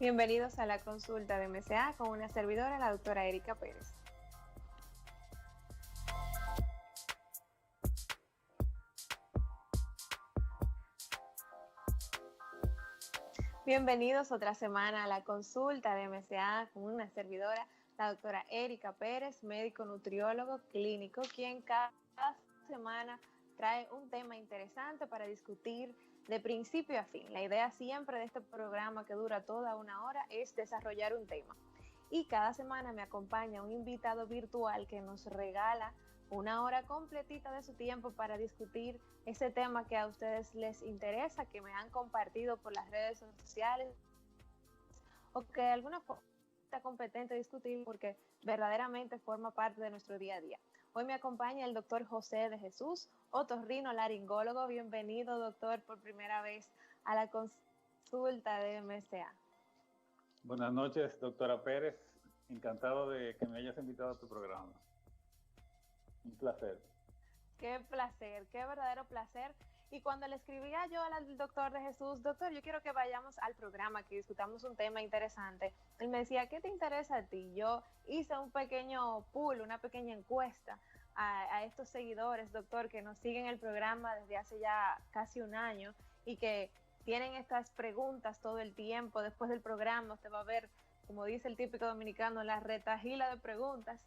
Bienvenidos a la consulta de MCA con una servidora, la doctora Erika Pérez. Bienvenidos otra semana a la consulta de MCA con una servidora, la doctora Erika Pérez, médico nutriólogo clínico, quien cada semana trae un tema interesante para discutir de principio a fin. La idea siempre de este programa, que dura toda una hora, es desarrollar un tema. Y cada semana me acompaña un invitado virtual que nos regala una hora completita de su tiempo para discutir ese tema que a ustedes les interesa, que me han compartido por las redes sociales o que de alguna forma está competente a discutir porque verdaderamente forma parte de nuestro día a día. Hoy me acompaña el doctor José de Jesús, otorrinolaringólogo. Bienvenido, doctor, por primera vez a la consulta de MCA. Buenas noches, doctora Pérez. Encantado de que me hayas invitado a tu programa. Un placer. Qué placer, qué verdadero placer. Y cuando le escribía yo al doctor de Jesús, doctor, yo quiero que vayamos al programa, que discutamos un tema interesante, él me decía, ¿qué te interesa a ti? Yo hice un pequeño pool, una pequeña encuesta a estos seguidores, doctor, que nos siguen el programa desde hace ya casi un año y que tienen estas preguntas todo el tiempo. Después del programa usted va a ver, como dice el típico dominicano, la retajila de preguntas.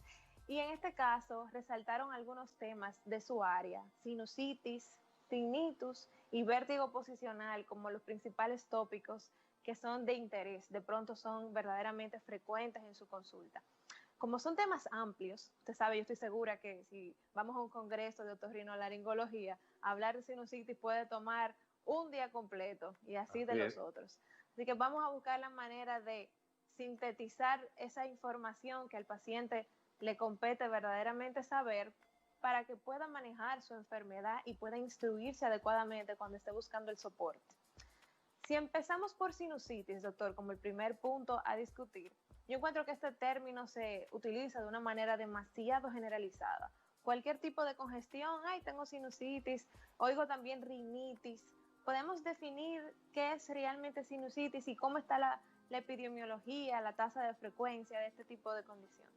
Y en este caso resaltaron algunos temas de su área: sinusitis, tinnitus y vértigo posicional como los principales tópicos que son de interés, de pronto son verdaderamente frecuentes en su consulta. Como son temas amplios, usted sabe, yo estoy segura que si vamos a un congreso de otorrinolaringología, hablar de sinusitis puede tomar un día completo y así de los otros. Así que vamos a buscar la manera de sintetizar esa información que al paciente le compete verdaderamente saber para que pueda manejar su enfermedad y pueda instruirse adecuadamente cuando esté buscando el soporte. Si empezamos por sinusitis, doctor, como el primer punto a discutir, yo encuentro que este término se utiliza de una manera demasiado generalizada. Cualquier tipo de congestión, ay, tengo sinusitis, oigo también rinitis. ¿Podemos definir qué es realmente sinusitis y cómo está la epidemiología, la tasa de frecuencia de este tipo de condición?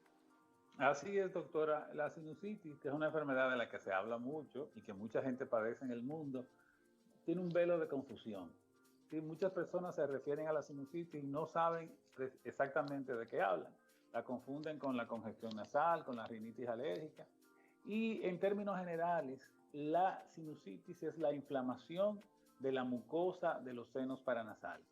Así es, doctora. La sinusitis, que es una enfermedad de la que se habla mucho y que mucha gente padece en el mundo, tiene un velo de confusión. Sí, muchas personas se refieren a la sinusitis y no saben exactamente de qué hablan. La confunden con la congestión nasal, con la rinitis alérgica. Y en términos generales, la sinusitis es la inflamación de la mucosa de los senos paranasales.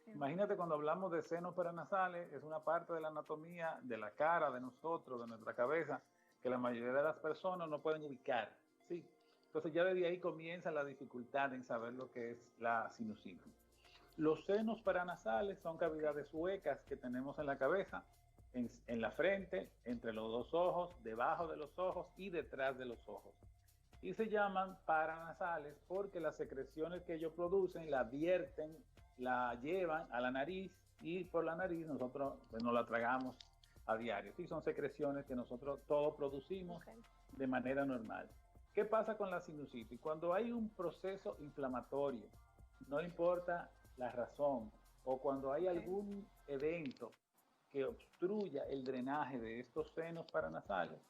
Imagínate, cuando hablamos de senos paranasales, es una parte de la anatomía de la cara, de nosotros, de nuestra cabeza, que la mayoría de las personas no pueden ubicar, ¿sí? Entonces ya desde ahí comienza la dificultad en saber lo que es la sinusitis. Los senos paranasales son cavidades huecas que tenemos en la cabeza, en la frente, entre los dos ojos, debajo de los ojos y detrás de los ojos. Y se llaman paranasales porque las secreciones que ellos producen la vierten, la llevan a la nariz y por la nariz nosotros nos la tragamos a diario. Sí, son secreciones que nosotros todos producimos de manera normal. ¿Qué pasa con la sinusitis? Cuando hay un proceso inflamatorio, no importa la razón, o cuando hay algún evento que obstruya el drenaje de estos senos paranasales,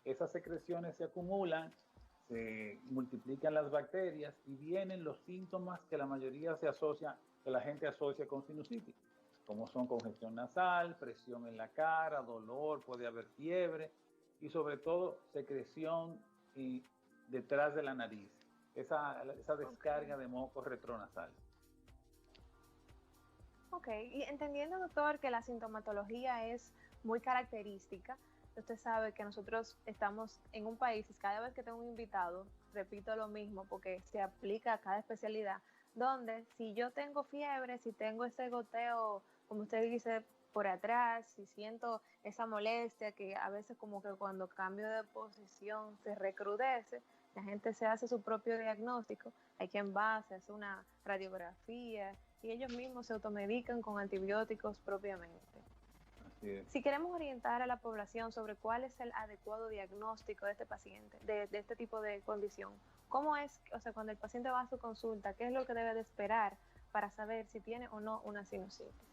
esas secreciones se acumulan, se multiplican las bacterias y vienen los síntomas que la mayoría que la gente asocia con sinusitis, como son congestión nasal, presión en la cara, dolor, puede haber fiebre y sobre todo secreción detrás de la nariz, esa descarga de moco retronasal. Ok, y entendiendo, doctor, que la sintomatología es muy característica, usted sabe que nosotros estamos en un país, y cada vez que tengo un invitado, repito lo mismo porque se aplica a cada especialidad, donde si yo tengo fiebre, si tengo ese goteo, como usted dice, por atrás, si siento esa molestia que a veces como que cuando cambio de posición se recrudece, la gente se hace su propio diagnóstico, hay quien va, se hace una radiografía y ellos mismos se automedican con antibióticos propiamente. Así es. Si queremos orientar a la población sobre cuál es el adecuado diagnóstico de este paciente, de este tipo de condición, ¿cómo es, o sea, cuando el paciente va a su consulta, qué es lo que debe de esperar para saber si tiene o no una sinusitis?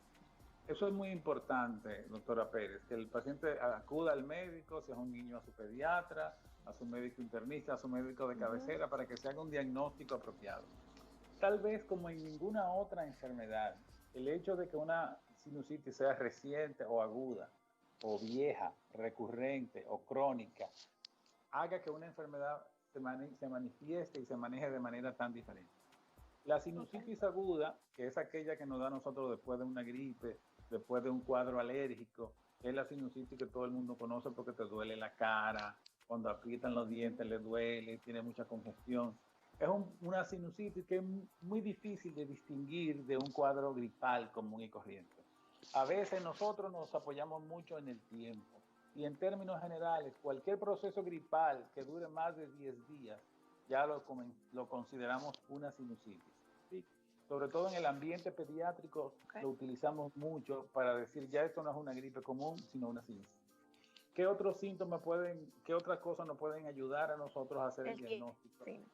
Eso es muy importante, doctora Pérez, que el paciente acuda al médico, si es un niño a su pediatra, a su médico internista, a su médico de cabecera, para que se haga un diagnóstico apropiado. Tal vez como en ninguna otra enfermedad, el hecho de que una sinusitis sea reciente o aguda, o vieja, recurrente o crónica, haga que una enfermedad se manifieste y se maneje de manera tan diferente. La sinusitis aguda, que es aquella que nos da a nosotros después de una gripe, después de un cuadro alérgico, es la sinusitis que todo el mundo conoce porque te duele la cara, cuando aprietan los dientes le duele, tiene mucha congestión. Es una sinusitis que es muy difícil de distinguir de un cuadro gripal común y corriente. A veces nosotros nos apoyamos mucho en el tiempo y en términos generales, cualquier proceso gripal que dure más de 10 días, ya lo consideramos una sinusitis. ¿Sí? Sobre todo en el ambiente pediátrico lo utilizamos mucho para decir ya esto no es una gripe común, sino una sinusitis. ¿Qué otros síntomas qué otras cosas nos pueden ayudar a nosotros a hacer el diagnóstico? Sí.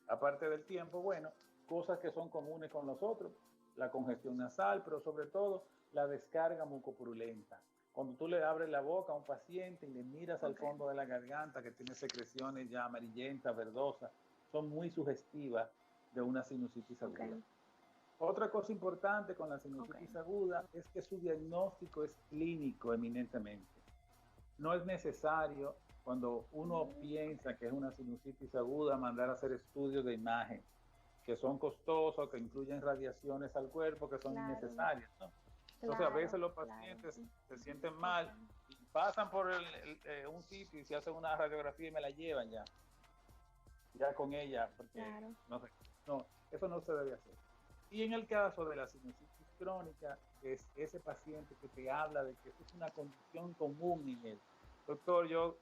Aparte del tiempo, bueno, cosas que son comunes con nosotros, la congestión nasal, pero sobre todo la descarga mucopurulenta. Cuando tú le abres la boca a un paciente y le miras al fondo de la garganta que tiene secreciones ya amarillentas, verdosas, son muy sugestivas de una sinusitis aguda. Otra cosa importante con la sinusitis aguda es que su diagnóstico es clínico eminentemente. No es necesario, cuando uno piensa que es una sinusitis aguda, mandar a hacer estudios de imagen, que son costosos, que incluyen radiaciones al cuerpo, que son innecesarias, ¿no? Entonces, a veces los pacientes se sienten mal y pasan por un sitio y se hacen una radiografía y me la llevan ya con ella, porque no sé, no, eso no se debe hacer. Y en el caso de la sinusitis crónica, es ese paciente que te habla de que es una condición común en él. Doctor, yo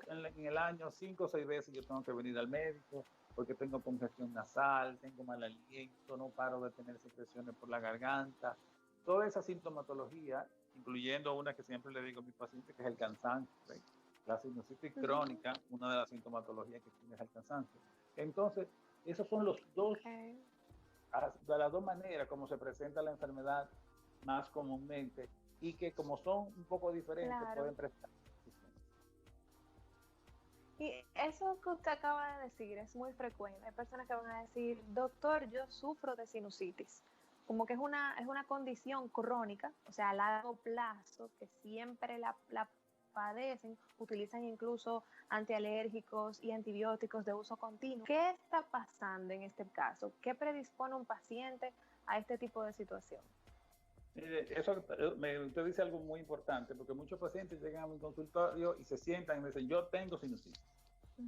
en el año 5 o 6 veces yo tengo que venir al médico porque tengo congestión nasal, tengo mal aliento, no paro de tener secreciones por la garganta. Toda esa sintomatología, incluyendo una que siempre le digo a mis pacientes, que es el cansancio. ¿Sí? La sinusitis crónica, una de las sintomatologías que tiene es el cansancio. Entonces, esos son los dos, de las dos maneras como se presenta la enfermedad más comúnmente y que como son un poco diferentes pueden presentar. Y eso que usted acaba de decir es muy frecuente. Hay personas que van a decir, doctor, yo sufro de sinusitis. Como que es una condición crónica, o sea, a largo plazo, que siempre la padecen, utilizan incluso antialérgicos y antibióticos de uso continuo. ¿Qué está pasando en este caso? ¿Qué predispone un paciente a este tipo de situación? Usted dice algo muy importante, porque muchos pacientes llegan a mi consultorio y se sientan y me dicen, yo tengo sinusitis.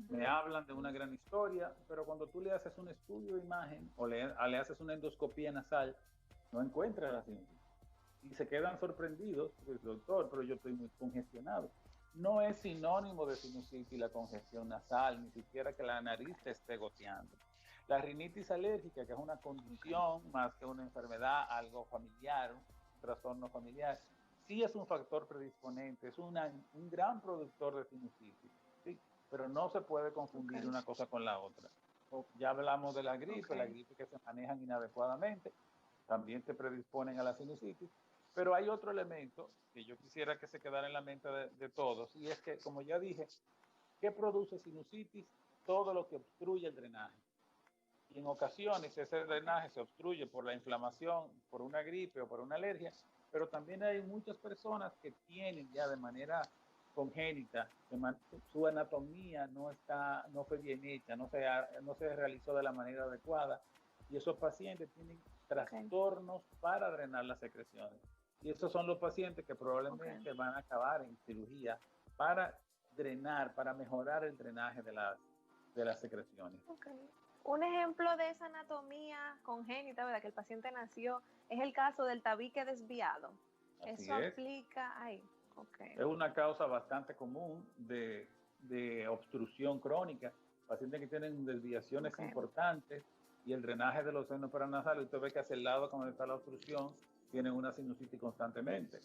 Me hablan de una gran historia, pero cuando tú le haces un estudio de imagen o le haces una endoscopía nasal, no encuentras la sinusitis. Y se quedan sorprendidos, pues, doctor, pero yo estoy muy congestionado. No es sinónimo de sinusitis la congestión nasal, ni siquiera que la nariz te esté goteando. La rinitis alérgica, que es una condición más que una enfermedad, algo familiar, un trastorno familiar, sí es un factor predisponente, es un gran productor de sinusitis, ¿sí? Pero no se puede confundir una cosa con la otra. Ya hablamos de la gripe que se manejan inadecuadamente, también te predisponen a la sinusitis, pero hay otro elemento que yo quisiera que se quedara en la mente de todos, y es que, como ya dije, ¿qué produce sinusitis? Todo lo que obstruye el drenaje. Y en ocasiones ese drenaje se obstruye por la inflamación, por una gripe o por una alergia, pero también hay muchas personas que tienen ya de manera congénita, su anatomía no fue bien hecha, no se realizó de la manera adecuada, y esos pacientes tienen trastornos para drenar las secreciones. Y esos son los pacientes que probablemente van a acabar en cirugía para drenar, para mejorar el drenaje de las secreciones. Un ejemplo de esa anatomía congénita, ¿verdad? Que el paciente nació, es el caso del tabique desviado. Eso aplica ahí. Es una causa bastante común de obstrucción crónica. Pacientes que tienen desviaciones importantes y el drenaje de los senos paranasales, usted ve que hacia el lado donde está la obstrucción, tienen una sinusitis constantemente.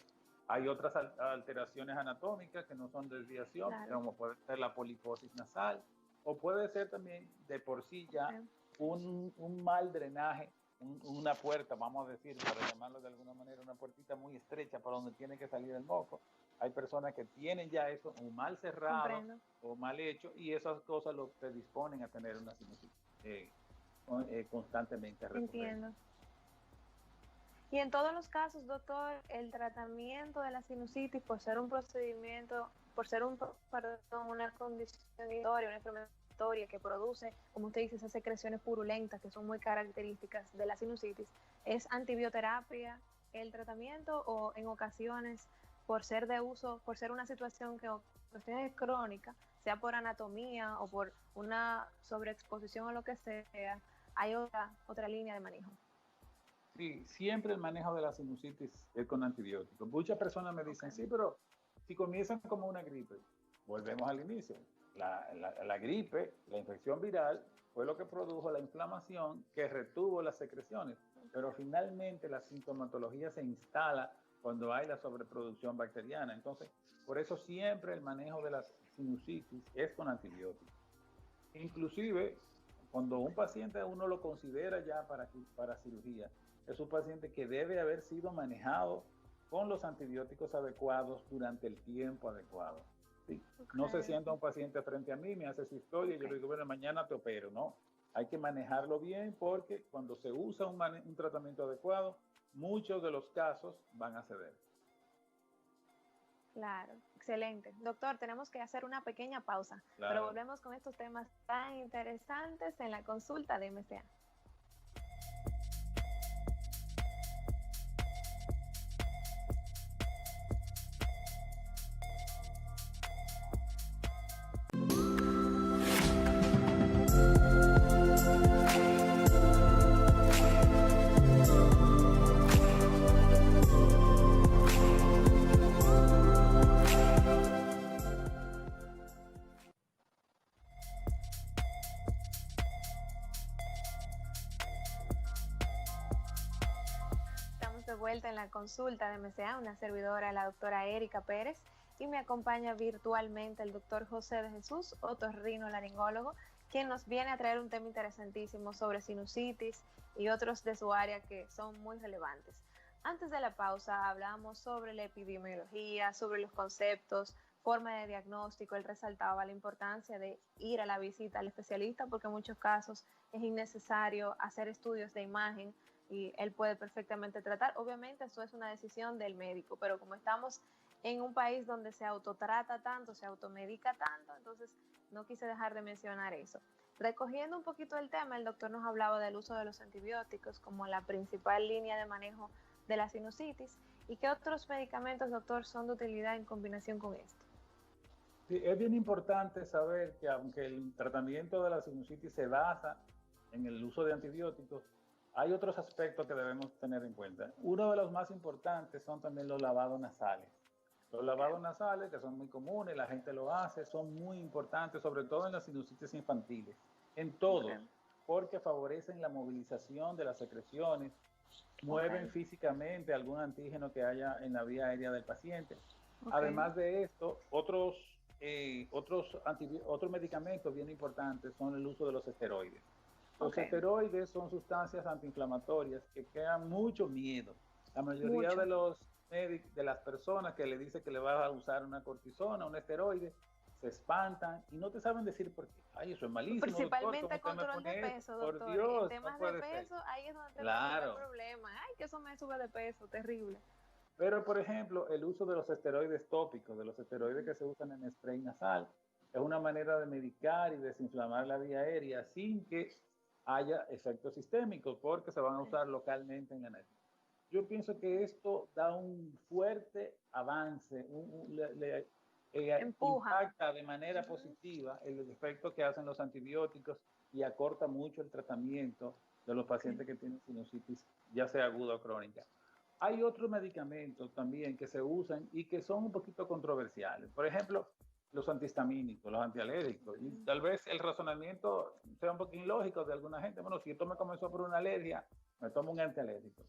Hay otras alteraciones anatómicas que no son desviación, como puede ser la poliposis nasal, o puede ser también de por sí ya un mal drenaje una puerta, vamos a decir, para llamarlo de alguna manera, una puertita muy estrecha por donde tiene que salir el moco. Hay personas que tienen ya eso o mal cerrado Comprendo. o mal hecho, y esas cosas lo predisponen a tener una sinusitis constantemente recurrente. Entiendo. Y en todos los casos, doctor, el tratamiento de la sinusitis, por ser un procedimiento, por ser una condición inflamatoria, una enfermedad inflamatoria que produce, como usted dice, esas secreciones purulentas que son muy características de la sinusitis, ¿es antibioterapia el tratamiento o en ocasiones, por ser de uso, por ser una situación que es crónica, sea por anatomía o por una sobreexposición o lo que sea, hay otra línea de manejo? Sí, siempre el manejo de la sinusitis es con antibióticos. Muchas personas me dicen, Okay. sí, pero si comienzan como una gripe, volvemos al inicio. La gripe, la infección viral, fue lo que produjo la inflamación que retuvo las secreciones. Pero finalmente la sintomatología se instala cuando hay la sobreproducción bacteriana. Entonces, por eso siempre el manejo de la sinusitis es con antibióticos. Inclusive, cuando un paciente uno lo considera ya para cirugía, es un paciente que debe haber sido manejado con los antibióticos adecuados durante el tiempo adecuado. ¿Sí? Okay. No se sienta un paciente frente a mí, me hace su historia, okay, y yo le digo, bueno, mañana te opero, ¿no? Hay que manejarlo bien porque cuando se usa un tratamiento adecuado, muchos de los casos van a ceder. Claro, excelente. Doctor, tenemos que hacer una pequeña pausa, claro, pero volvemos con estos temas tan interesantes en la consulta de MCA. De vuelta en la consulta de MCA, una servidora, la doctora Erika Pérez, y me acompaña virtualmente el doctor José de Jesús, otorrinolaringólogo, quien nos viene a traer un tema interesantísimo sobre sinusitis y otros de su área que son muy relevantes. Antes de la pausa hablábamos sobre la epidemiología, sobre los conceptos, forma de diagnóstico. Él resaltaba la importancia de ir a la visita al especialista porque en muchos casos es innecesario hacer estudios de imagen y él puede perfectamente tratar. Obviamente eso es una decisión del médico, pero como estamos en un país donde se autotrata tanto, se automedica tanto, entonces no quise dejar de mencionar eso. Recogiendo un poquito el tema, el doctor nos hablaba del uso de los antibióticos como la principal línea de manejo de la sinusitis. ¿Y qué otros medicamentos, doctor, son de utilidad en combinación con esto? Sí, es bien importante saber que aunque el tratamiento de la sinusitis se basa en el uso de antibióticos, hay otros aspectos que debemos tener en cuenta. Uno de los más importantes son también los lavados nasales. Los lavados nasales, que son muy comunes, la gente lo hace, son muy importantes, sobre todo en las sinusitis infantiles, en todos, porque favorecen la movilización de las secreciones, mueven físicamente algún antígeno que haya en la vía aérea del paciente. Además de esto, otros medicamentos bien importantes son el uso de los esteroides. Los esteroides son sustancias antiinflamatorias que crean mucho miedo. La mayoría de las personas que le dice que le va a usar una cortisona, un esteroide, se espantan y no te saben decir por qué. Ay, eso es malísimo. Principalmente control de peso, doctor. Por Dios, en temas de peso, ahí es donde tenemos el problema. Ay, que eso me sube de peso, terrible. Pero, por ejemplo, el uso de los esteroides tópicos, de los esteroides que se usan en spray nasal, es una manera de medicar y desinflamar la vía aérea sin que haya efectos sistémicos, porque se van a usar localmente en la nariz. Yo pienso que esto da un fuerte avance, impacta de manera positiva el efecto que hacen los antibióticos y acorta mucho el tratamiento de los pacientes que tienen sinusitis, ya sea aguda o crónica. Hay otros medicamentos también que se usan y que son un poquito controversiales. Por ejemplo, los antihistamínicos, los antialérgicos. Y tal vez el razonamiento sea un poco ilógico de alguna gente. Bueno, si esto me comenzó por una alergia, me tomo un antialérgico.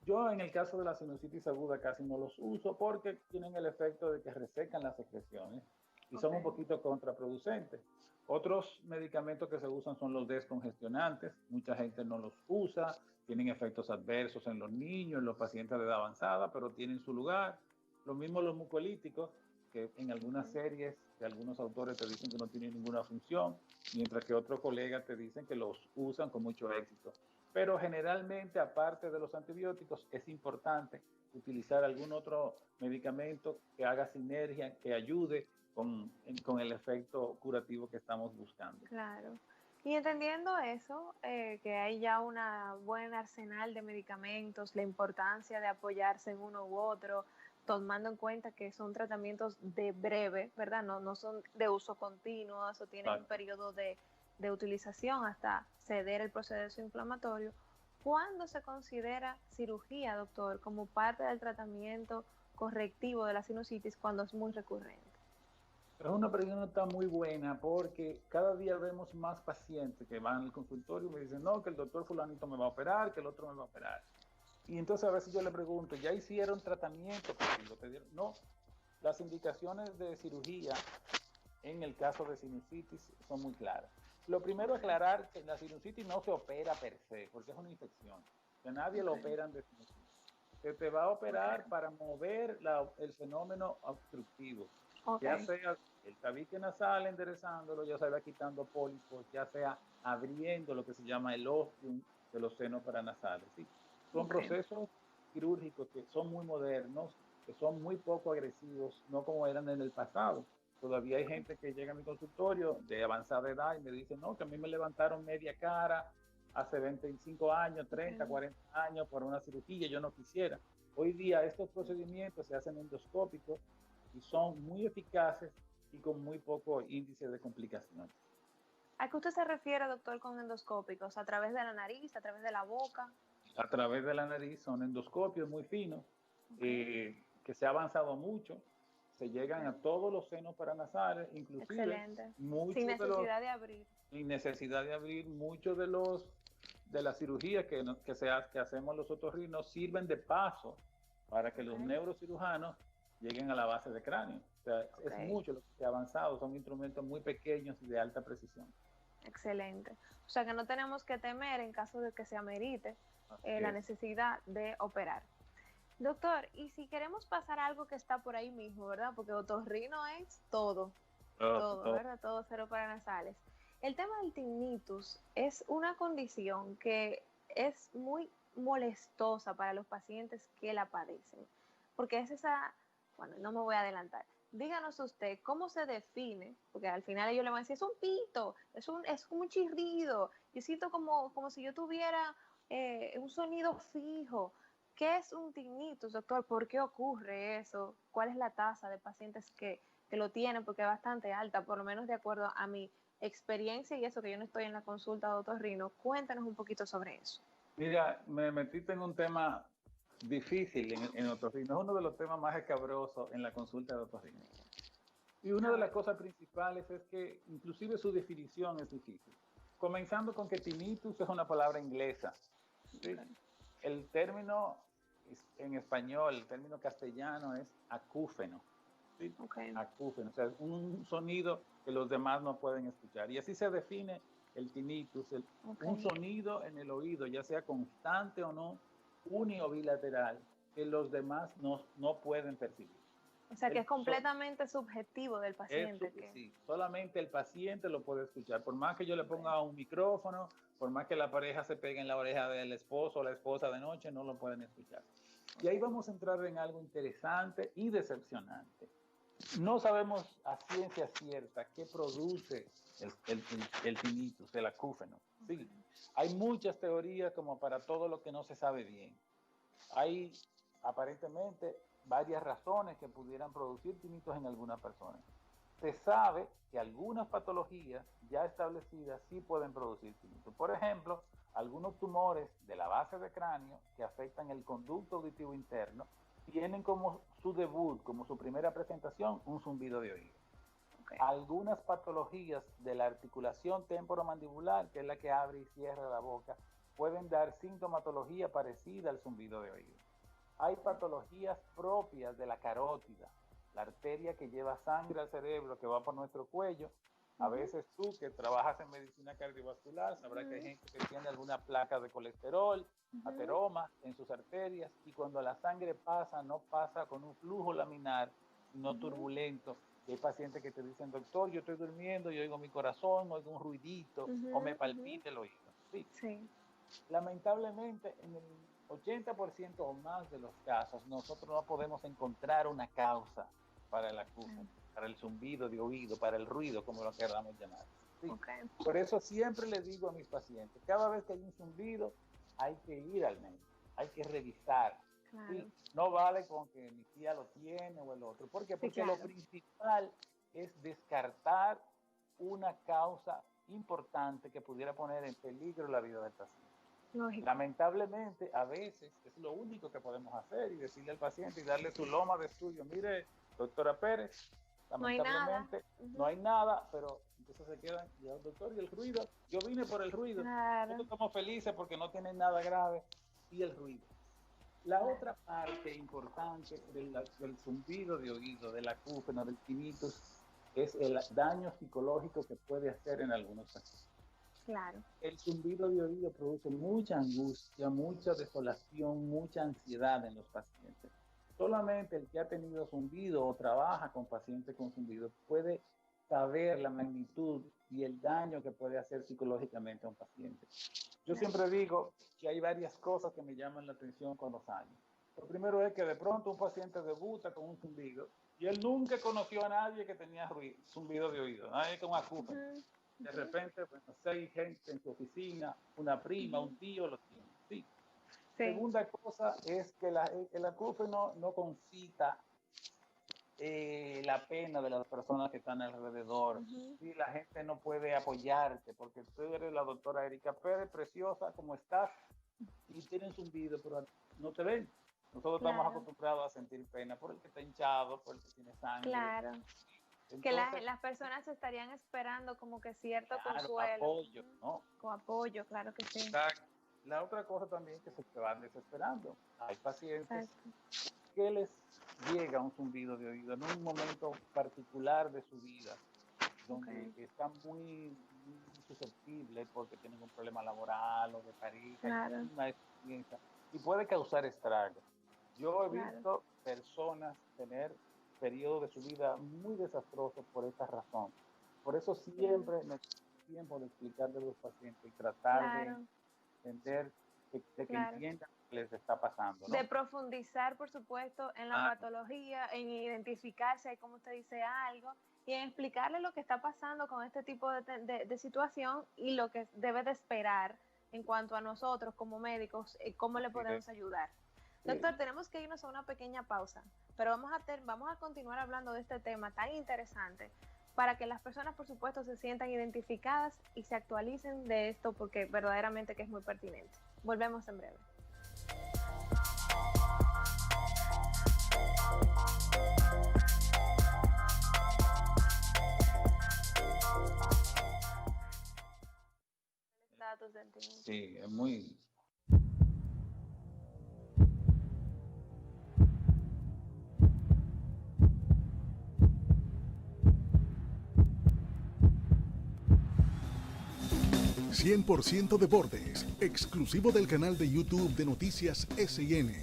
Yo en el caso de la sinusitis aguda casi no los uso porque tienen el efecto de que resecan las secreciones y son un poquito contraproducentes. Otros medicamentos que se usan son los descongestionantes. Mucha gente no los usa, tienen efectos adversos en los niños, en los pacientes de edad avanzada, pero tienen su lugar. Lo mismo los mucolíticos, que en algunas series de algunos autores te dicen que no tienen ninguna función, mientras que otros colegas te dicen que los usan con mucho éxito. Pero generalmente, aparte de los antibióticos, es importante utilizar algún otro medicamento que haga sinergia, que ayude con el efecto curativo que estamos buscando. Claro. Y entendiendo eso, que hay ya una buen arsenal de medicamentos, la importancia de apoyarse en uno u otro, tomando en cuenta que son tratamientos de breve, ¿verdad? No son de uso continuo, o tienen un periodo de utilización hasta ceder el proceso inflamatorio. ¿Cuándo se considera cirugía, doctor, como parte del tratamiento correctivo de la sinusitis cuando es muy recurrente? Es una pregunta muy buena porque cada día vemos más pacientes que van al consultorio y me dicen, no, que el doctor fulanito me va a operar, que el otro me va a operar. Y entonces a veces yo le pregunto, ¿ya hicieron tratamiento contigo? No, las indicaciones de cirugía en el caso de sinusitis son muy claras. Lo primero, aclarar que la sinusitis no se opera per se, porque es una infección. Que nadie lo operan de sinusitis. Se te va a operar para mover el fenómeno obstructivo. Ya sea el tabique nasal enderezándolo, ya sea quitando pólipos, ya sea abriendo lo que se llama el ostium de los senos paranasales. ¿Sí? Son procesos quirúrgicos que son muy modernos, que son muy poco agresivos, no como eran en el pasado. Todavía hay gente que llega a mi consultorio de avanzada edad y me dice, no, que a mí me levantaron media cara hace 25 años, 30, 40 años por una cirugía, yo no quisiera. Hoy día estos procedimientos se hacen endoscópicos y son muy eficaces y con muy poco índice de complicaciones. ¿A qué usted se refiere, doctor, con endoscópicos? ¿A través de la nariz, a través de la boca? A través de la nariz son endoscopios muy finos, que se ha avanzado mucho, se llegan a todos los senos paranasales, inclusive sin necesidad de abrir. Sin necesidad de abrir, muchos de las cirugías que hacemos los otorrinos sirven de paso para que los neurocirujanos lleguen a la base de cráneo. O sea, es mucho lo que se ha avanzado, son instrumentos muy pequeños y de alta precisión. Excelente. O sea que no tenemos que temer en caso de que se amerite la necesidad de operar. Doctor, y si queremos pasar a algo que está por ahí mismo, ¿verdad? Porque otorrino es todo, ¿verdad? Todo cero paranasales. El tema del tinnitus es una condición que es muy molestosa para los pacientes que la padecen, porque es esa, bueno, no me voy a adelantar. Díganos usted cómo se define, porque al final ellos le van a decir, es un pito, es como un chirrido, yo siento como si yo tuviera un sonido fijo. ¿Qué es un tinnitus, doctor? ¿Por qué ocurre eso? ¿Cuál es la tasa de pacientes que lo tienen? Porque es bastante alta, por lo menos de acuerdo a mi experiencia y eso que yo no estoy en la consulta de otorrino. Cuéntanos un poquito sobre eso. Mira, me metiste en un tema difícil en otorrino. Es uno de los temas más escabrosos en la consulta de otorrino. Y una de las cosas principales es que inclusive su definición es difícil. Comenzando con que tinnitus es una palabra inglesa. ¿Sí? El término en español, el término castellano es acúfeno. ¿Sí? Acúfeno, o sea, un sonido que los demás no pueden escuchar. Y así se define el tinnitus, un sonido en el oído, ya sea constante o no, uni o bilateral, que los demás no pueden percibir. O sea, que es completamente subjetivo del paciente. Sí, solamente el paciente lo puede escuchar. Por más que yo le ponga un micrófono, por más que la pareja se pegue en la oreja del esposo o la esposa de noche, no lo pueden escuchar. Y ahí vamos a entrar en algo interesante y decepcionante. No sabemos a ciencia cierta qué produce el tinnitus, el acúfeno. Sí, hay muchas teorías como para todo lo que no se sabe bien. Hay aparentemente varias razones que pudieran producir tinnitus en algunas personas. Se sabe que algunas patologías ya establecidas sí pueden producir tinnitus. Por ejemplo, algunos tumores de la base de cráneo que afectan el conducto auditivo interno tienen como su debut, como su primera presentación, un zumbido de oído. Algunas patologías de la articulación temporomandibular, que es la que abre y cierra la boca, pueden dar sintomatología parecida al zumbido de oído. Hay patologías propias de la carótida, la arteria que lleva sangre al cerebro, que va por nuestro cuello, A veces tú que trabajas en medicina cardiovascular sabrás que hay gente que tiene alguna placa de colesterol, ateroma en sus arterias, y cuando la sangre pasa, no pasa con un flujo laminar, sino turbulento. Y hay pacientes que te dicen, doctor, yo estoy durmiendo y oigo mi corazón, oigo un ruidito, o me palpita el oído. Sí. Lamentablemente, en el 80% o más de los casos, nosotros no podemos encontrar una causa para la acúfeno, para el zumbido de oído, para el ruido, como lo queramos llamar. ¿Sí? Por eso siempre le digo a mis pacientes, cada vez que hay un zumbido, hay que ir al médico, hay que revisar. ¿Sí? No vale con que mi tía lo tiene o el otro. ¿Por qué? Porque lo principal es descartar una causa importante que pudiera poner en peligro la vida del paciente. Lógico. Lamentablemente, a veces es lo único que podemos hacer y decirle al paciente y darle su loma de estudio. Mire, doctora Pérez, lamentablemente no hay nada, pero entonces se quedan, y el doctor, y el ruido, yo vine por el ruido, nosotros estamos felices porque no tienen nada grave, y el ruido. La otra parte importante del zumbido de oído, del acúfeno, del tinnitus, es el daño psicológico que puede hacer en algunos pacientes. El zumbido de oído produce mucha angustia, mucha desolación, mucha ansiedad en los pacientes. Solamente el que ha tenido zumbido o trabaja con pacientes con zumbido puede saber la magnitud y el daño que puede hacer psicológicamente a un paciente. Yo siempre digo que hay varias cosas que me llaman la atención con los años. Lo primero es que de pronto un paciente debuta con un zumbido y él nunca conoció a nadie que tenía zumbido de oído, nadie con acúfeno. De repente, bueno, 6 gente en su oficina, una prima, un tío lo tiene. Sí. Segunda cosa es que el acúfeno no concita la pena de las personas que están alrededor. Sí, la gente no puede apoyarte porque tú eres la doctora Erika Pérez, preciosa, como estás, y tienen zumbido, pero no te ven. Nosotros estamos acostumbrados a sentir pena por el que está hinchado, por el que tiene sangre. Entonces, que las personas estarían esperando como que cierto consuelo. Apoyo, ¿no? Con apoyo, claro que sí. Exacto. La otra cosa también que se van desesperando. Hay pacientes que les llega un zumbido de oído en un momento particular de su vida, donde están muy susceptibles porque tienen un problema laboral o de pareja, una experiencia, y puede causar estragos. Yo he visto personas tener periodos de su vida muy desastrosos por esta razón. Por eso siempre me tomo tiempo de explicarle a los pacientes y tratar de entender, de que entiendan lo que les está pasando, ¿no? De profundizar, por supuesto, en la patología, en identificarse, como usted dice, algo, y en explicarle lo que está pasando con este tipo de situación y lo que debe de esperar en cuanto a nosotros como médicos, cómo le podemos ayudar. Doctor, tenemos que irnos a una pequeña pausa, pero vamos a continuar hablando de este tema tan interesante para que las personas, por supuesto, se sientan identificadas y se actualicen de esto porque verdaderamente que es muy pertinente. Volvemos en breve. Sí, es muy... 100% Deportes, exclusivo del canal de YouTube de Noticias SIN.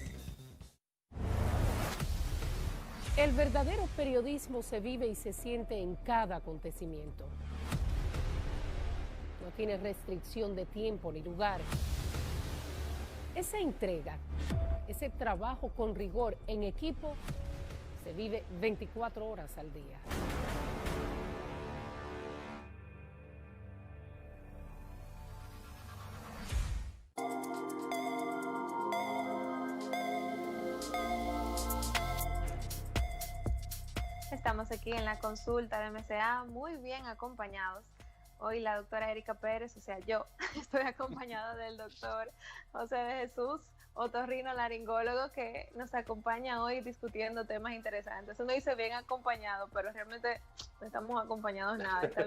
El verdadero periodismo se vive y se siente en cada acontecimiento. No tiene restricción de tiempo ni lugar. Esa entrega, ese trabajo con rigor en equipo, se vive 24 horas al día. Estamos aquí en la consulta de MCA muy bien acompañados. Hoy la doctora Erika Pérez, o sea, yo estoy acompañada del doctor José de Jesús, otorrinolaringólogo, que nos acompaña hoy discutiendo temas interesantes. Eso no dice bien acompañado, pero realmente no estamos acompañados nada. Esta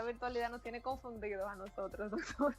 virtualidad nos tiene confundidos a nosotros, doctor.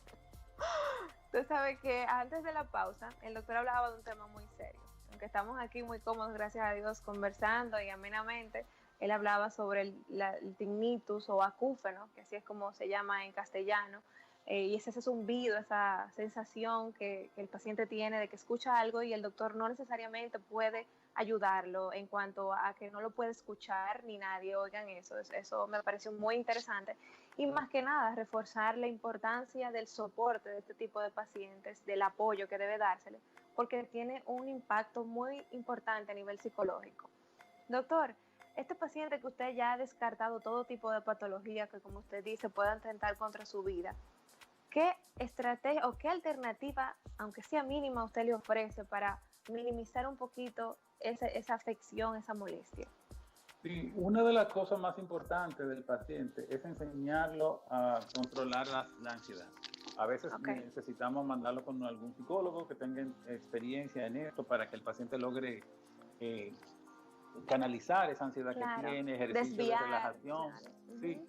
Usted sabe que antes de la pausa, el doctor hablaba de un tema muy serio. Aunque estamos aquí muy cómodos, gracias a Dios, conversando y amenamente, él hablaba sobre el tinnitus o acúfeno, que así es como se llama en castellano, y es ese zumbido, esa sensación que el paciente tiene de que escucha algo y el doctor no necesariamente puede ayudarlo en cuanto a que no lo puede escuchar ni nadie. Oigan eso me pareció muy interesante. Y más que nada, reforzar la importancia del soporte de este tipo de pacientes, del apoyo que debe dársele, porque tiene un impacto muy importante a nivel psicológico. Doctor, este paciente que usted ya ha descartado todo tipo de patología que, como usted dice, puedan atentar contra su vida, ¿qué estrategia o qué alternativa, aunque sea mínima, usted le ofrece para minimizar un poquito esa afección, esa molestia? Sí, una de las cosas más importantes del paciente es enseñarlo a controlar la ansiedad. A veces necesitamos mandarlo con algún psicólogo que tenga experiencia en esto para que el paciente logre canalizar esa ansiedad que tiene, ejercicios de relajación. Sí.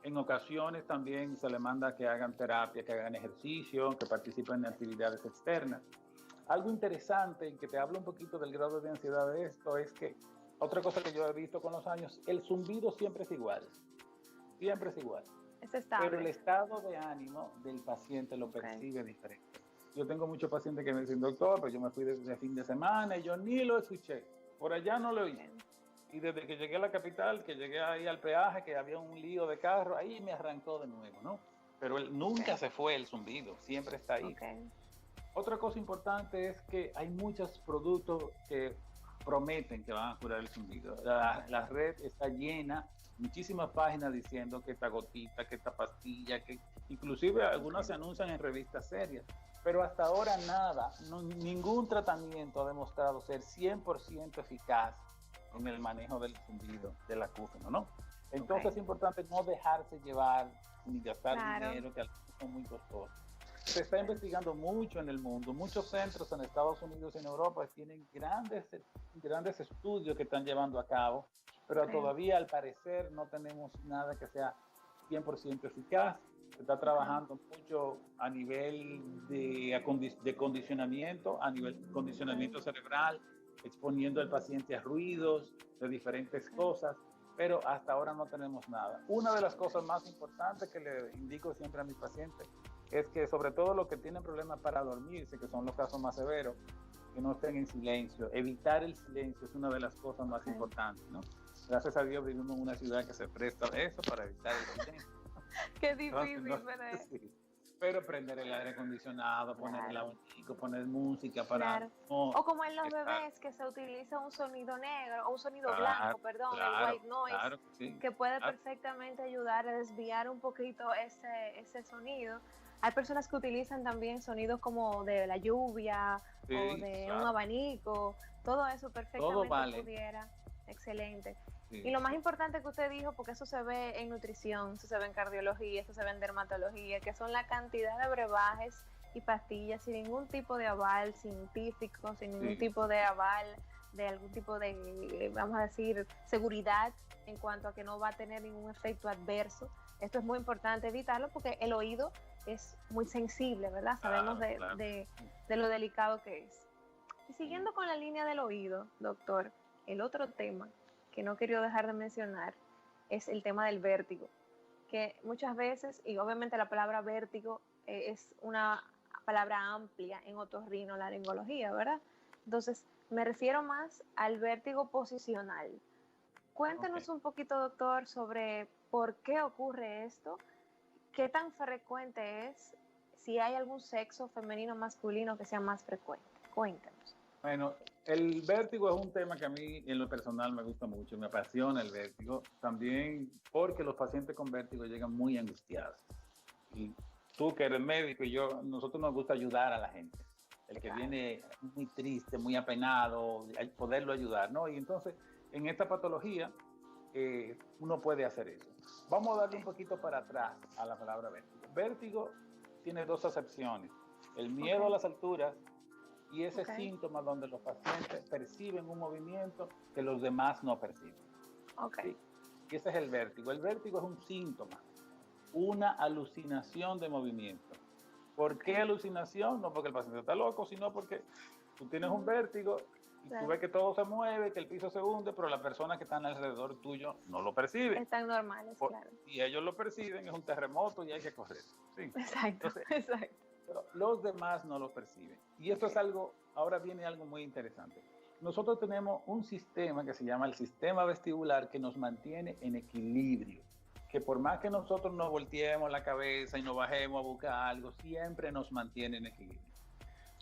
En ocasiones también se le manda que hagan terapia, que hagan ejercicio, que participen en actividades externas. Algo interesante, y que te hablo un poquito del grado de ansiedad de esto, es que otra cosa que yo he visto con los años, el zumbido siempre es igual. Siempre es igual. Es estable. Pero el estado de ánimo del paciente lo percibe diferente. Yo tengo muchos pacientes que me dicen, doctor, pues yo me fui de fin de semana y yo ni lo escuché. Por allá no lo oí. Y desde que llegué a la capital, que llegué ahí al peaje, que había un lío de carro, ahí me arrancó de nuevo, ¿no? Pero él nunca se fue el zumbido, siempre está ahí. Otra cosa importante es que hay muchos productos que prometen que van a curar el zumbido. La red está llena, muchísimas páginas diciendo que esta gotita, que esta pastilla, que inclusive algunas se anuncian en revistas serias. Pero hasta ahora nada, ningún tratamiento ha demostrado ser 100% eficaz en el manejo del zumbido, del acúfeno, ¿no? Entonces es importante no dejarse llevar ni gastar dinero, que algunos son muy costosos. Se está investigando mucho en el mundo. Muchos centros en Estados Unidos y en Europa tienen grandes estudios que están llevando a cabo, pero todavía al parecer no tenemos nada que sea 100% eficaz. Se está trabajando mucho a nivel de condicionamiento, a nivel de condicionamiento cerebral, exponiendo al paciente a ruidos de diferentes cosas, pero hasta ahora no tenemos nada. Una de las cosas más importantes que le indico siempre a mis pacientes es que, sobre todo los que tienen problemas para dormirse, que son los casos más severos, que no estén en silencio. Evitar el silencio es una de las cosas más importantes, ¿no? Gracias a Dios vivimos en una ciudad que se presta a eso, para evitar el silencio. Qué difícil, ¿verdad? Sí. Pero prender el aire acondicionado, poner el abanico, poner música para... o como en los bebés, que se utiliza un sonido negro, o un sonido blanco, perdón, el white noise, que puede perfectamente ayudar a desviar un poquito ese sonido. Hay personas que utilizan también sonidos como de la lluvia o de un abanico, todo eso perfectamente pudiera. Excelente. Y lo más importante que usted dijo, porque eso se ve en nutrición, eso se ve en cardiología, eso se ve en dermatología, que son la cantidad de brebajes y pastillas sin ningún tipo de aval científico, sin ningún tipo de aval de algún tipo de, vamos a decir, seguridad en cuanto a que no va a tener ningún efecto adverso. Esto es muy importante evitarlo porque el oído es muy sensible, ¿verdad? Sabemos de lo delicado que es. Y siguiendo con la línea del oído, doctor, el otro tema que no quiero dejar de mencionar es el tema del vértigo, que muchas veces, y obviamente la palabra vértigo es una palabra amplia en otorrinolaringología, ¿verdad? Entonces, me refiero más al vértigo posicional. Cuéntenos un poquito, doctor, sobre por qué ocurre esto, qué tan frecuente es, si hay algún sexo femenino o masculino que sea más frecuente. Cuéntenos. Bueno, el vértigo es un tema que a mí en lo personal me gusta mucho, me apasiona el vértigo, también porque los pacientes con vértigo llegan muy angustiados. Y tú que eres médico y yo, nosotros nos gusta ayudar a la gente. El que viene muy triste, muy apenado, poderlo ayudar, ¿no? Y entonces, en esta patología, uno puede hacer eso. Vamos a darle un poquito para atrás a la palabra vértigo. Vértigo tiene dos acepciones, el miedo a las alturas y ese síntoma donde los pacientes perciben un movimiento que los demás no perciben. ¿Sí? Y ese es el vértigo. El vértigo es un síntoma, una alucinación de movimiento. ¿Por qué alucinación? No porque el paciente está loco, sino porque tú tienes un vértigo Y tú ves que todo se mueve, que el piso se hunde, pero las personas que están alrededor tuyo no lo perciben. Están normales, claro. Y ellos lo perciben, es un terremoto y hay que correr. Sí. Exacto, entonces, exacto. Pero los demás no lo perciben. Y esto es algo, ahora viene algo muy interesante. Nosotros tenemos un sistema que se llama el sistema vestibular que nos mantiene en equilibrio. Que por más que nosotros nos volteemos la cabeza y nos bajemos a buscar algo, siempre nos mantiene en equilibrio.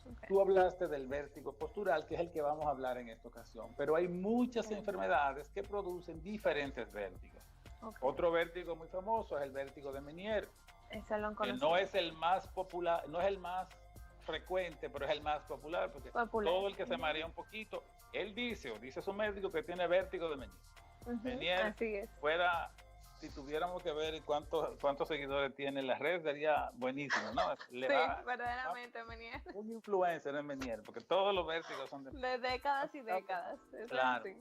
Okay. Tú hablaste del vértigo postural, que es el que vamos a hablar en esta ocasión, pero hay muchas enfermedades que producen diferentes vértigos. Okay. Otro vértigo muy famoso es el vértigo de Meniere, que no es el más popular, no es el más frecuente, pero es el más popular, porque todo el que se marea un poquito, él dice, o dice su médico, que tiene vértigo de Meniere. Meniere, así es. Fuera, si tuviéramos que ver cuántos seguidores tiene en la red, sería buenísimo, ¿no? Sí, verdaderamente, Meniere. Un influencer en Meniere, porque todos los vértigos son de décadas y décadas. Claro. Sí.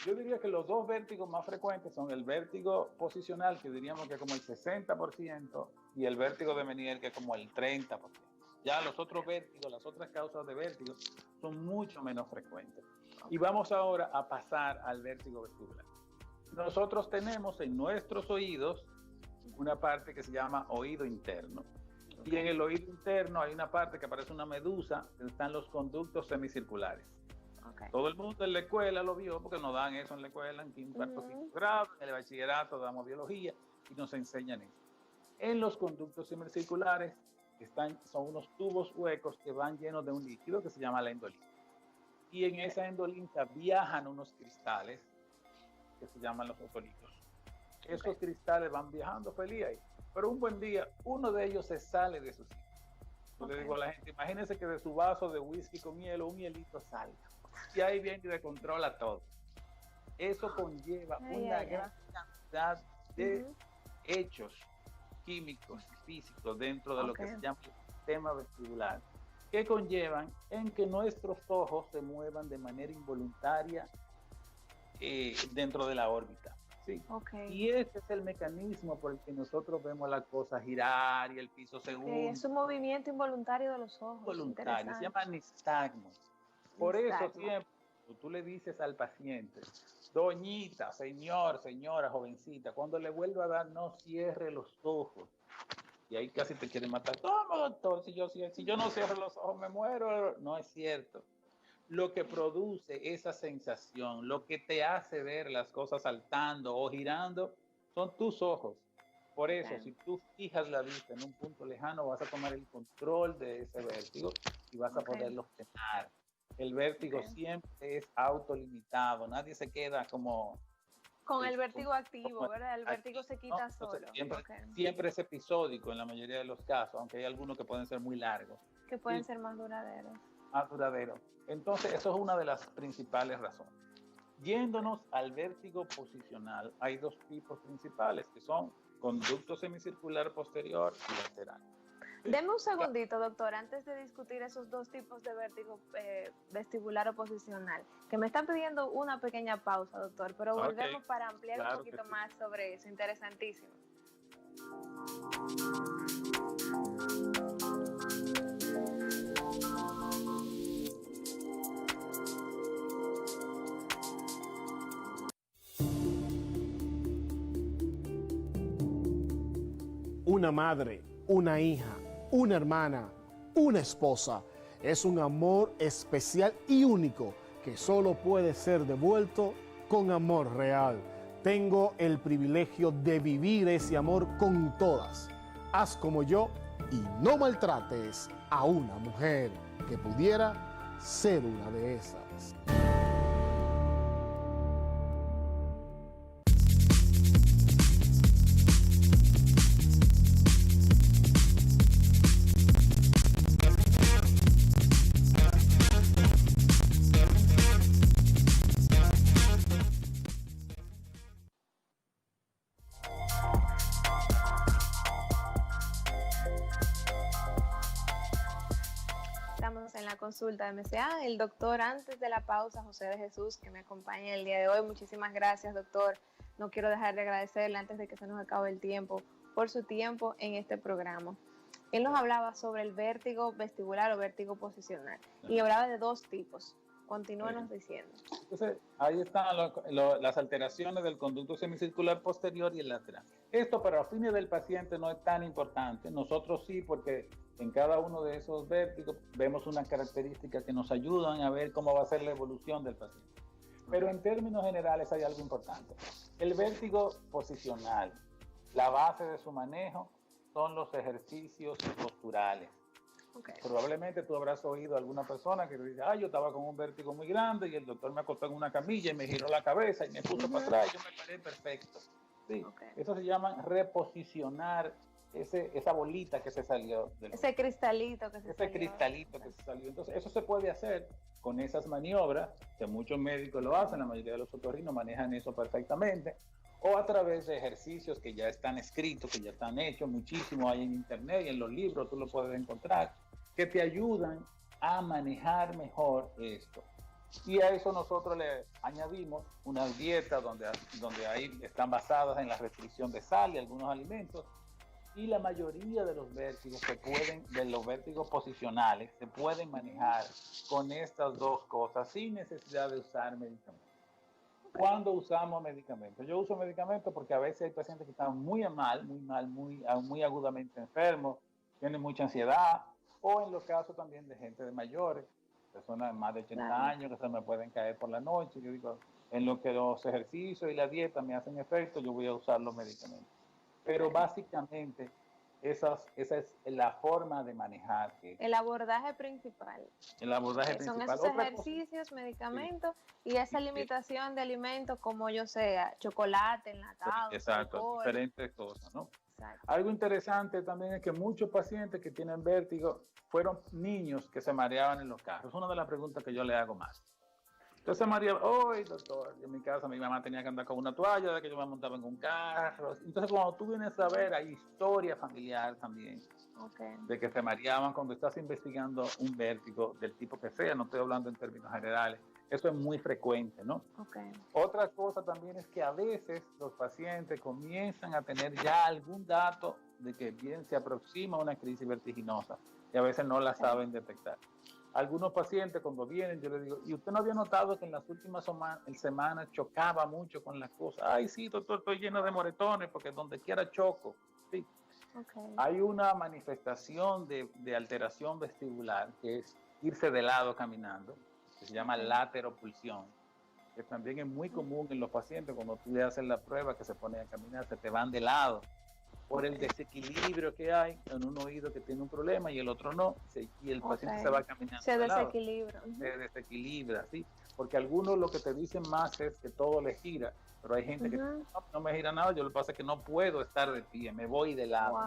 Yo diría que los dos vértigos más frecuentes son el vértigo posicional, que diríamos que es como el 60%, y el vértigo de Meniere, que es como el 30%. Ya los otros vértigos, las otras causas de vértigo, son mucho menos frecuentes. Y vamos ahora a pasar al vértigo vestibular. Nosotros tenemos en nuestros oídos una parte que se llama oído interno. Y en el oído interno hay una parte que parece una medusa, que están los conductos semicirculares. Todo el mundo en la escuela lo vio, porque nos dan eso en la escuela, en quinto grado, en el bachillerato damos biología y nos enseñan eso. En los conductos semicirculares son unos tubos huecos que van llenos de un líquido que se llama la endolinfa. Y en esa endolinfa viajan unos cristales que se llaman los otolitos. Esos cristales van viajando feliz ahí, pero un buen día uno de ellos se sale de su sitio. Yo le digo a la gente, imagínense que de su vaso de whisky con hielo un hielito salga y ahí viene y descontrola todo. Eso conlleva una gran cantidad de hechos químicos y físicos dentro de lo que se llama el sistema vestibular, que conllevan en que nuestros ojos se muevan de manera involuntaria dentro de la órbita. ¿Sí? Y ese es el mecanismo por el que nosotros vemos la cosa girar y el piso se hunde. Es un movimiento involuntario de los ojos. Involuntario, se llama nistagmo. Por eso siempre tú le dices al paciente, doñita, señor, señora, jovencita, cuando le vuelva a dar, no cierre los ojos. Y ahí casi te quieren matar. ¿Cómo, doctor? Si yo no cierro los ojos, me muero. No es cierto. Lo que produce esa sensación, lo que te hace ver las cosas saltando o girando, son tus ojos. Por eso, si tú fijas la vista en un punto lejano, vas a tomar el control de ese vértigo y vas a poderlo frenar. El vértigo siempre es autolimitado, nadie se queda como... Con el vértigo activo, ¿verdad? El vértigo se quita solo. Siempre es episódico en la mayoría de los casos, aunque hay algunos que pueden ser muy largos. Que pueden ser más duraderos. Más duraderos. Entonces, eso es una de las principales razones. Yéndonos al vértigo posicional, hay dos tipos principales, que son conducto semicircular posterior y lateral. Deme un segundito, doctor, antes de discutir esos dos tipos de vértigo vestibular o posicional, que me están pidiendo una pequeña pausa, doctor, pero volvemos para ampliar un poquito más sobre eso. Interesantísimo. Una madre, una hija, una hermana, una esposa. Es un amor especial y único que solo puede ser devuelto con amor real. Tengo el privilegio de vivir ese amor con todas. Haz como yo y no maltrates a una mujer que pudiera ser una de esas. Consulta de MCA, el doctor antes de la pausa, José de Jesús, que me acompaña el día de hoy. Muchísimas gracias, doctor. No quiero dejar de agradecerle antes de que se nos acabe el tiempo por su tiempo en este programa. Él nos hablaba sobre el vértigo vestibular o vértigo posicional y hablaba de dos tipos. Continúenos diciendo. Entonces, ahí están las alteraciones del conducto semicircular posterior y el lateral. Esto para los fines del paciente no es tan importante. Nosotros sí, porque en cada uno de esos vértigos vemos unas características que nos ayudan a ver cómo va a ser la evolución del paciente. Pero en términos generales hay algo importante. El vértigo posicional, la base de su manejo son los ejercicios posturales. Okay. Probablemente tú habrás oído a alguna persona que te dice, yo estaba con un vértigo muy grande y el doctor me acostó en una camilla y me giró la cabeza y me puso para atrás y yo me paré perfecto. Sí, eso se llama reposicionar esa bolita que se salió. Ese cristalito que se salió. Ese cristalito que se salió. Entonces, eso se puede hacer con esas maniobras, que muchos médicos lo hacen, la mayoría de los otorrinos manejan eso perfectamente, o a través de ejercicios que ya están escritos, que ya están hechos, muchísimo hay en internet y en los libros, tú lo puedes encontrar, que te ayudan a manejar mejor esto. Y a eso nosotros le añadimos unas dietas donde ahí están basadas en la restricción de sal y algunos alimentos, y la mayoría de los vértigos de los vértigos posicionales se pueden manejar con estas dos cosas sin necesidad de usar medicamentos. ¿Cuándo usamos medicamentos? Yo uso medicamentos porque a veces hay pacientes que están muy agudamente enfermos, tienen mucha ansiedad, o en los casos también de gente de mayores, personas de más de 80 años que se me pueden caer por la noche. Yo digo, en lo que los ejercicios y la dieta me hacen efecto, yo voy a usar los medicamentos. Pero básicamente esa es la forma de manejar. El abordaje principal. El abordaje principal. Son esos ejercicios, medicamentos y esa limitación de alimentos como yo sea, chocolate, enlatado. Exacto, alcohol. Diferentes cosas, ¿no? Exacto. Algo interesante también es que muchos pacientes que tienen vértigo fueron niños que se mareaban en los carros. Es una de las preguntas que yo le hago más. Entonces María, doctor, en mi casa mi mamá tenía que andar con una toalla de que yo me montaba en un carro. Entonces cuando tú vienes a ver, hay historia familiar también, de que se mareaban cuando estás investigando un vértigo del tipo que sea, no estoy hablando en términos generales. Eso es muy frecuente, ¿no? Otra cosa también es que a veces los pacientes comienzan a tener ya algún dato de que bien se aproxima una crisis vertiginosa y a veces no la saben detectar. Algunos pacientes cuando vienen, yo les digo, ¿y usted no había notado que en las últimas semanas chocaba mucho con las cosas? Ay, sí, doctor, estoy lleno de moretones porque donde quiera choco. Sí. Hay una manifestación de alteración vestibular que es irse de lado caminando, que se llama lateropulsión, que también es muy común en los pacientes cuando tú le haces la prueba que se ponen a caminar, se te van de lado por el desequilibrio que hay en un oído que tiene un problema y el otro no, y el paciente se va caminando. Se desequilibra. Se desequilibra, sí, porque algunos lo que te dicen más es que todo le gira, pero hay gente que no me gira nada, yo lo que pasa es que no puedo estar de pie, me voy de lado.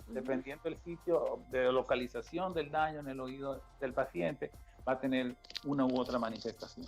Dependiendo del sitio de localización del daño en el oído del paciente, va a tener una u otra manifestación.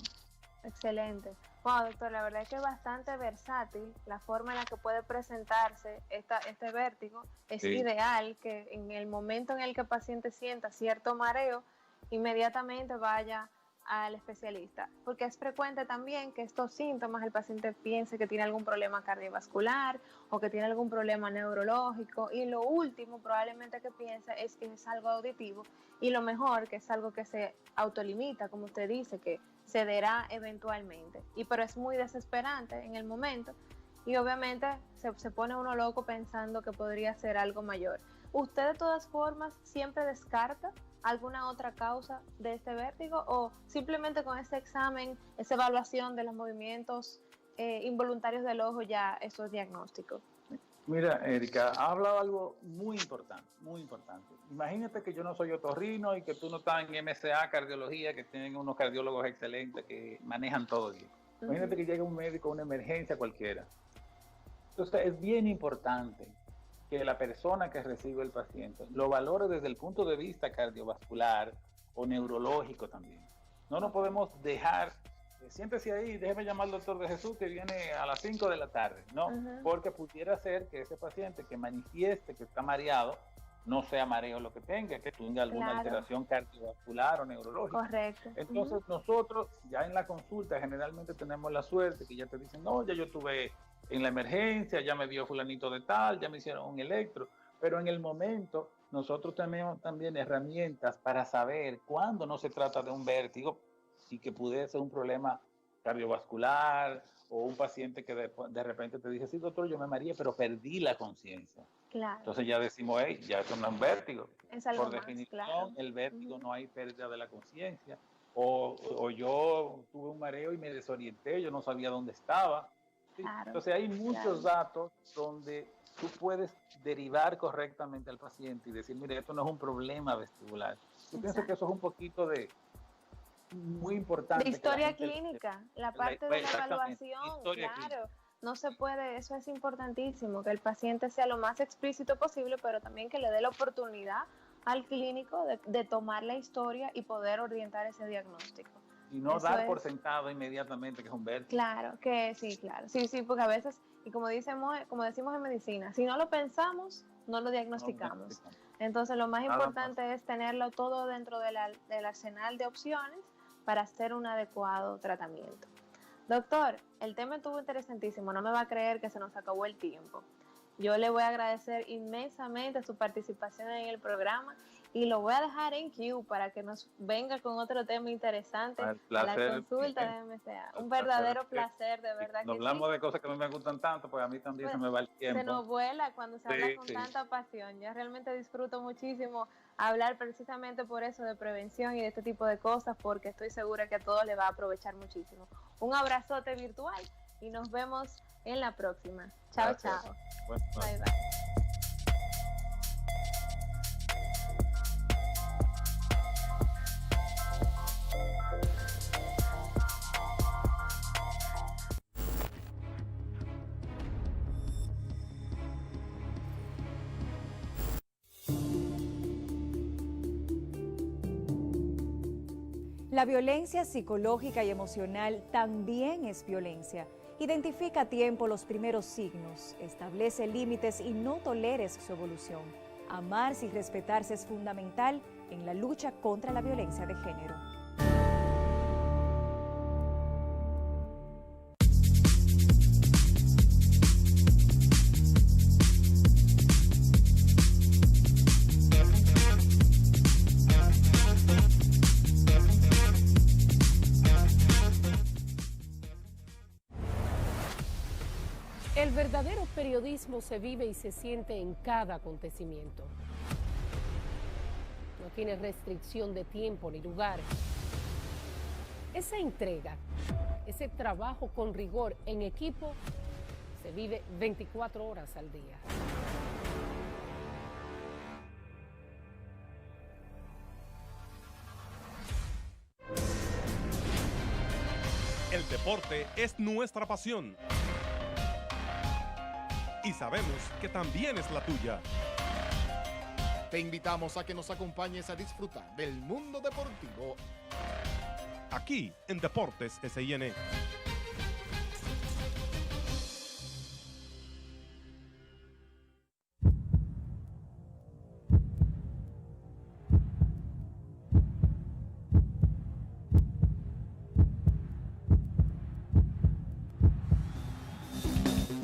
Excelente. Wow, doctor, la verdad es que es bastante versátil la forma en la que puede presentarse este vértigo. Es ideal que en el momento en el que el paciente sienta cierto mareo, inmediatamente vaya al especialista, porque es frecuente también que estos síntomas el paciente piense que tiene algún problema cardiovascular o que tiene algún problema neurológico, y lo último probablemente que piense es que es algo auditivo, y lo mejor que es algo que se autolimita, como usted dice, que cederá eventualmente, pero es muy desesperante en el momento y obviamente se pone uno loco pensando que podría ser algo mayor. ¿Usted de todas formas siempre descarta alguna otra causa de este vértigo o simplemente con ese examen, esa evaluación de los movimientos involuntarios del ojo ya esos diagnósticos? Mira, Erika, ha hablado algo muy importante, muy importante. Imagínate que yo no soy otorrino y que tú no estás en MSA, cardiología, que tienen unos cardiólogos excelentes que manejan todo bien. Imagínate que llega un médico a una emergencia cualquiera. Entonces es bien importante que la persona que recibe el paciente lo valore desde el punto de vista cardiovascular o neurológico también. No nos podemos dejar, siéntese ahí, déjeme llamar al doctor de Jesús que viene a las 5 de la tarde, ¿no? Porque pudiera ser que ese paciente que manifieste que está mareado, no sea mareo lo que tenga, que tenga alguna alteración cardiovascular o neurológica. Correcto. Entonces nosotros ya en la consulta generalmente tenemos la suerte que ya te dicen, no, ya yo tuve en la emergencia, ya me vio fulanito de tal, ya me hicieron un electro, pero en el momento nosotros tenemos también herramientas para saber cuándo no se trata de un vértigo y que pudiera ser un problema cardiovascular o un paciente que de repente te dice, sí, doctor, yo me mareé, pero perdí la conciencia. Claro. Entonces ya decimos, hey, ya eso no es un vértigo. Es algo Por más, definición, claro. el vértigo no hay pérdida de la conciencia. O yo tuve un mareo y me desorienté, yo no sabía dónde estaba. ¿Sí? Claro, Entonces hay muchos datos donde tú puedes derivar correctamente al paciente y decir, mire, esto no es un problema vestibular. Yo pienso que eso es un poquito de muy importante. De historia clínica, la parte de la evaluación, claro. Clínica. No se puede, eso es importantísimo, que el paciente sea lo más explícito posible, pero también que le dé la oportunidad al clínico de tomar la historia y poder orientar ese diagnóstico. Y no eso dar por sentado inmediatamente que es un vértigo. Claro, que sí, claro. Sí, porque a veces, y como decimos en medicina, si no lo pensamos, no lo diagnosticamos. Entonces lo más importante es tenerlo todo dentro del arsenal de opciones para hacer un adecuado tratamiento. Doctor, el tema estuvo interesantísimo, no me va a creer que se nos acabó el tiempo. Yo le voy a agradecer inmensamente su participación en el programa y lo voy a dejar en queue para que nos venga con otro tema interesante a la consulta de MCA. Un verdadero placer, de verdad. Nos hablamos de cosas que no me gustan tanto, pues a mí también se me va el tiempo. Se nos vuela cuando se habla con tanta pasión. Yo realmente disfruto muchísimo hablar precisamente por eso de prevención y de este tipo de cosas, porque estoy segura que a todos les va a aprovechar muchísimo. Un abrazote virtual y nos vemos en la próxima. Chao, gracias. Chao. Bueno, bye, bye. La violencia psicológica y emocional también es violencia. Identifica a tiempo los primeros signos, establece límites y no toleres su evolución. Amarse y respetarse es fundamental en la lucha contra la violencia de género. El verdadero periodismo se vive y se siente en cada acontecimiento. No tiene restricción de tiempo ni lugar. Esa entrega, ese trabajo con rigor en equipo, se vive 24 horas al día. El deporte es nuestra pasión. Y sabemos que también es la tuya. Te invitamos a que nos acompañes a disfrutar del mundo deportivo. Aquí en Deportes SIN.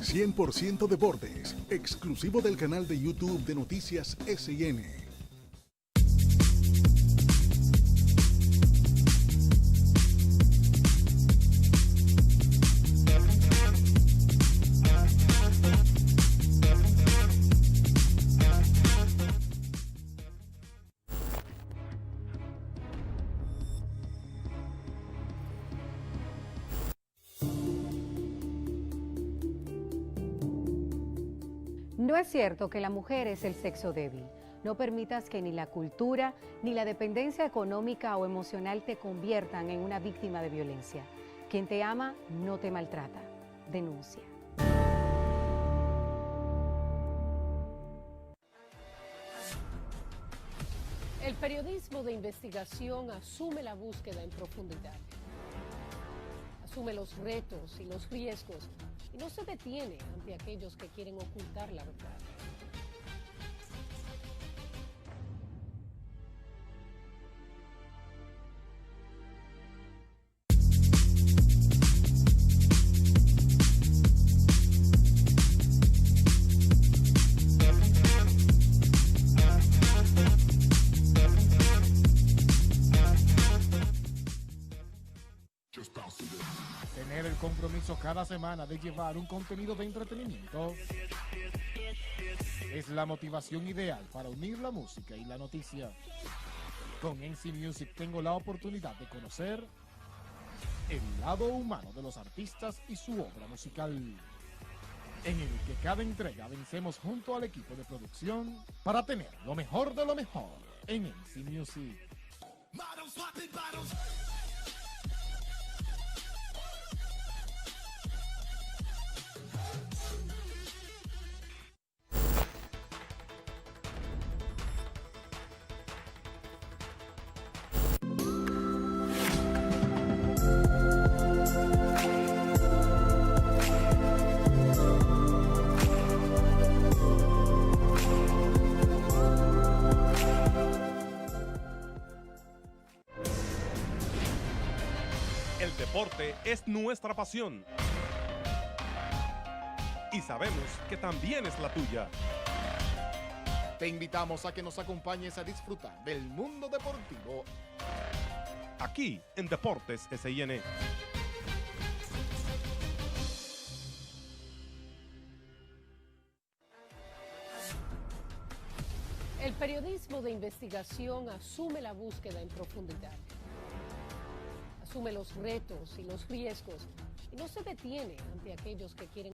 «100% Deportes», exclusivo del canal de YouTube de Noticias SIN. No es cierto que la mujer es el sexo débil. No permitas que ni la cultura ni la dependencia económica o emocional te conviertan en una víctima de violencia. Quien te ama no te maltrata. Denuncia. El periodismo de investigación asume la búsqueda en profundidad. Asume los retos y los riesgos y no se detiene ante aquellos que quieren ocultar la verdad. Tener el compromiso cada semana de llevar un contenido de entretenimiento es la motivación ideal para unir la música y la noticia. Con NC Music tengo la oportunidad de conocer el lado humano de los artistas y su obra musical, en el que cada entrega vencemos junto al equipo de producción para tener lo mejor de lo mejor en NC Music. El deporte es nuestra pasión. Y sabemos que también es la tuya. Te invitamos a que nos acompañes a disfrutar del mundo deportivo Aquí en Deportes SIN. El periodismo de investigación asume la búsqueda en profundidad. Asume los retos y los riesgos y no se detiene ante aquellos que quieren